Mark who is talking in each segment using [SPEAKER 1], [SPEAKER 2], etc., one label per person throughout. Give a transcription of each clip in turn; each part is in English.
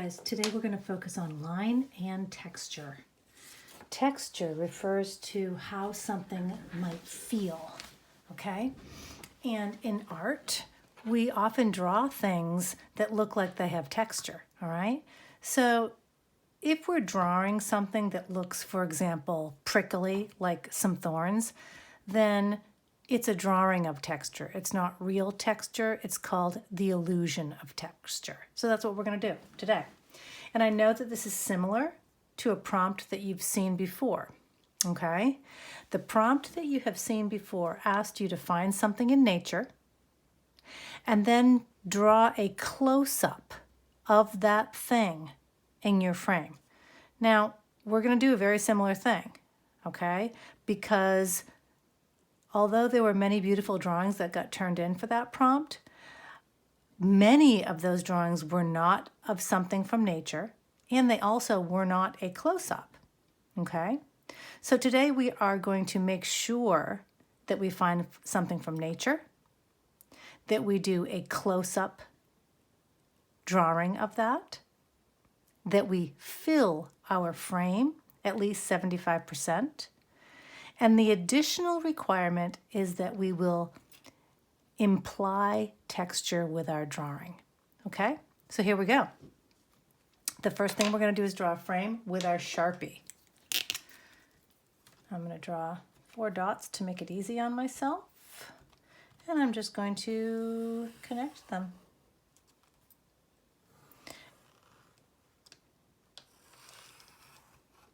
[SPEAKER 1] guys, today we're going to focus on line and texture. Texture refers to how something might feel, okay? And in art, we often draw things that look like they have texture, all right? So if we're drawing something that looks, for example, prickly, like some thorns, then it's a drawing of texture. It's not real texture. It's called the illusion of texture. So that's what we're going to do today. And I know that this is similar to a prompt that you've seen before, okay? The prompt that you have seen before asked you to find something in nature and then draw a close-up of that thing in your frame. Now, we're going to do a very similar thing, okay? Because although there were many beautiful drawings that got turned in for that prompt, many of those drawings were not of something from nature, and they also were not a close-up, okay? So today we are going to make sure that we find something from nature, that we do a close-up drawing of that we fill our frame at least 75%, and the additional requirement is that we will imply texture with our drawing, okay? So here we go. The first thing we're going to do is draw a frame with our Sharpie. I'm going to draw 4 dots to make it easy on myself, and I'm just going to connect them.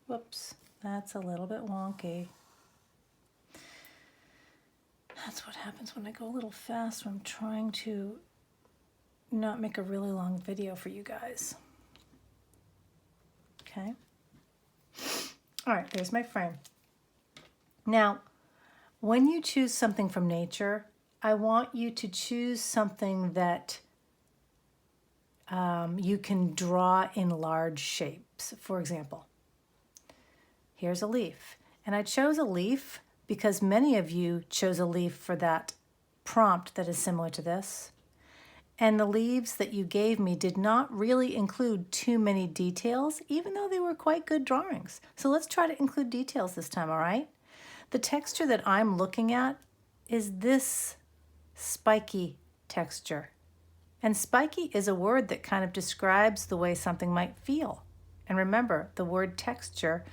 [SPEAKER 1] Whoops, that's a little bit wonky. That's what happens when I go a little fast when I'm trying to not make a really long video for you guys. Okay. All right, there's my frame. Now, when you choose something from nature, I want you to choose something that you can draw in large shapes. For example, here's a leaf. And I chose a leaf because many of you chose a leaf for that prompt that is similar to this. And the leaves that you gave me did not really include too many details, even though they were quite good drawings. So let's try to include details this time, all right? The texture that I'm looking at is this spiky texture. And spiky is a word that kind of describes the way something might feel. And remember, the word texture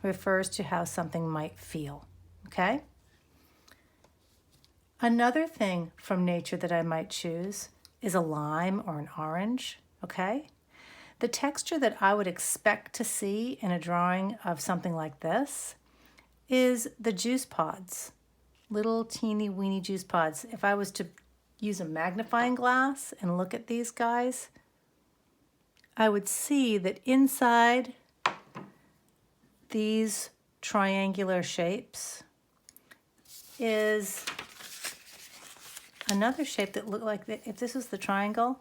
[SPEAKER 1] refers to how something might feel, okay? Another thing from nature that I might choose is a lime or an orange, okay? The texture that I would expect to see in a drawing of something like this is the juice pods, little teeny weeny juice pods. If I was to use a magnifying glass and look at these guys, I would see that inside these triangular shapes is another shape that looked like if this was the triangle,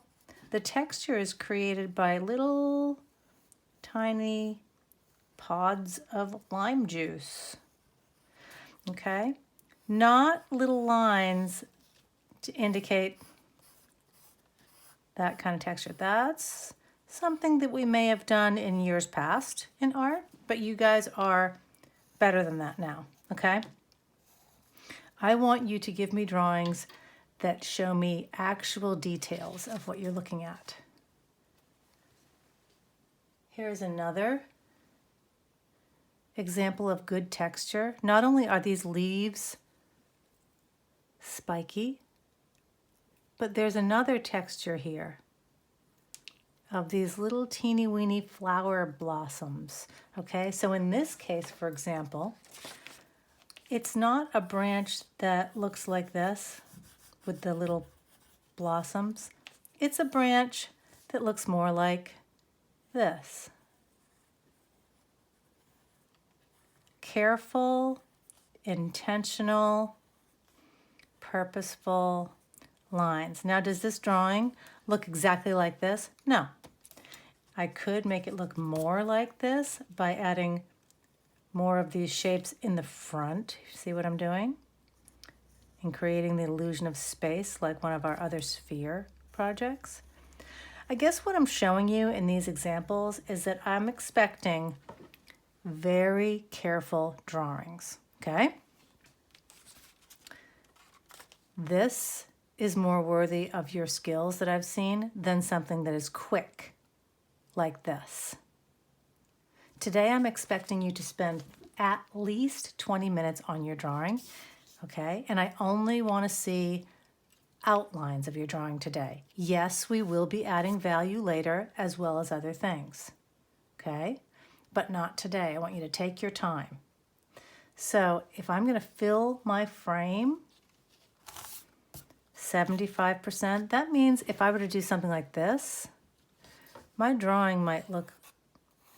[SPEAKER 1] the texture is created by little tiny pods of lime juice. Okay? Not little lines to indicate that kind of texture. That's something that we may have done in years past in art, but you guys are better than that now, okay? I want you to give me drawings that show me actual details of what you're looking at. Here's another example of good texture. Not only are these leaves spiky, but there's another texture here of these little teeny weeny flower blossoms. Okay, so in this case, for example, it's not a branch that looks like this with the little blossoms. It's a branch that looks more like this. Careful, intentional, purposeful lines. Now, does this drawing look exactly like this? No. I could make it look more like this by adding more of these shapes in the front. See what I'm doing? And creating the illusion of space like one of our other sphere projects. I guess what I'm showing you in these examples is that I'm expecting very careful drawings, okay? This is more worthy of your skills that I've seen than something that is quick like this. Today I'm expecting you to spend at least 20 minutes on your drawing, okay? And I only want to see outlines of your drawing today. Yes, we will be adding value later as well as other things, okay? But not today. I want you to take your time. So if I'm going to fill my frame 75%, that means if I were to do something like this, my drawing might look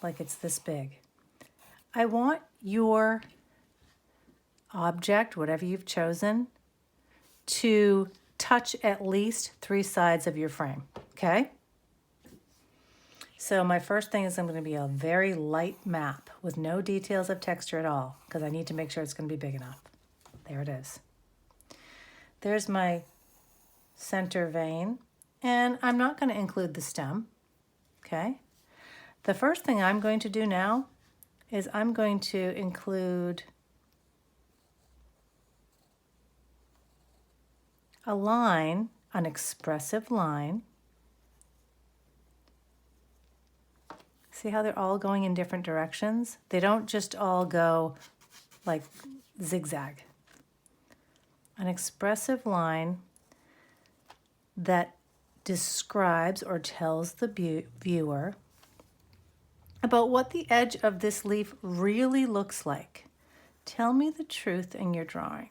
[SPEAKER 1] like it's this big. I want your object, whatever you've chosen, to touch at least 3 sides of your frame, okay? So my first thing is I'm going to be a very light map with no details of texture at all because I need to make sure it's going to be big enough. There it is. There's my center vein, and I'm not going to include the stem, okay? The first thing I'm going to do now is I'm going to include a line, an expressive line. See how they're all going in different directions? They don't just all go like zigzag. An expressive line that describes or tells the viewer about what the edge of this leaf really looks like. Tell me the truth in your drawing,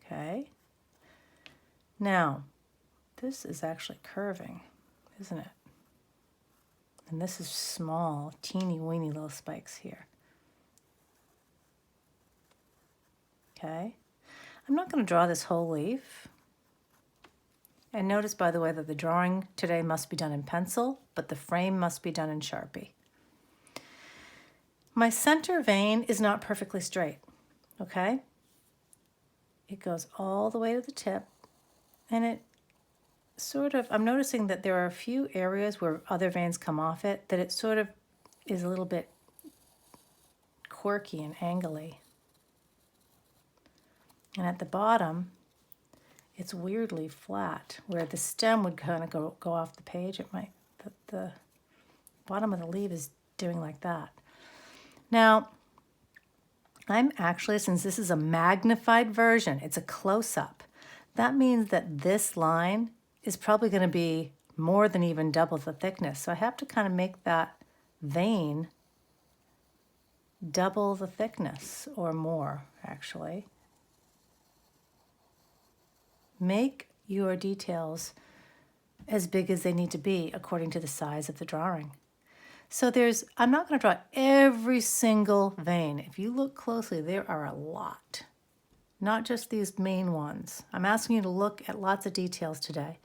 [SPEAKER 1] okay? Now, this is actually curving, isn't it? And this is small, teeny weeny little spikes here. Okay, I'm not going to draw this whole leaf. And notice, by the way, that the drawing today must be done in pencil, but the frame must be done in Sharpie. My center vein is not perfectly straight, okay? It goes all the way to the tip, and it sort of, I'm noticing that there are a few areas where other veins come off it, that it sort of is a little bit quirky and angly. And at the bottom, it's weirdly flat, where the stem would kind of go off the page. It might, the bottom of the leaf is doing like that. Now, I'm actually, since this is a magnified version, it's a close-up. That means that this line is probably going to be more than even double the thickness. So I have to kind of make that vein double the thickness or more, actually. Make your details as big as they need to be according to the size of the drawing. So I'm not going to draw every single vein. If you look closely, there are a lot, not just these main ones. I'm asking you to look at lots of details today.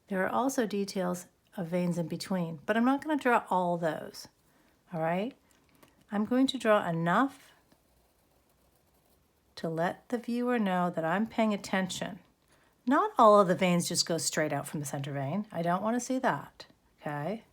[SPEAKER 1] There are also details of veins in between, but I'm not going to draw all those, all right? I'm going to draw enough to let the viewer know that I'm paying attention. Not all of the veins just go straight out from the center vein. I don't want to see that, okay?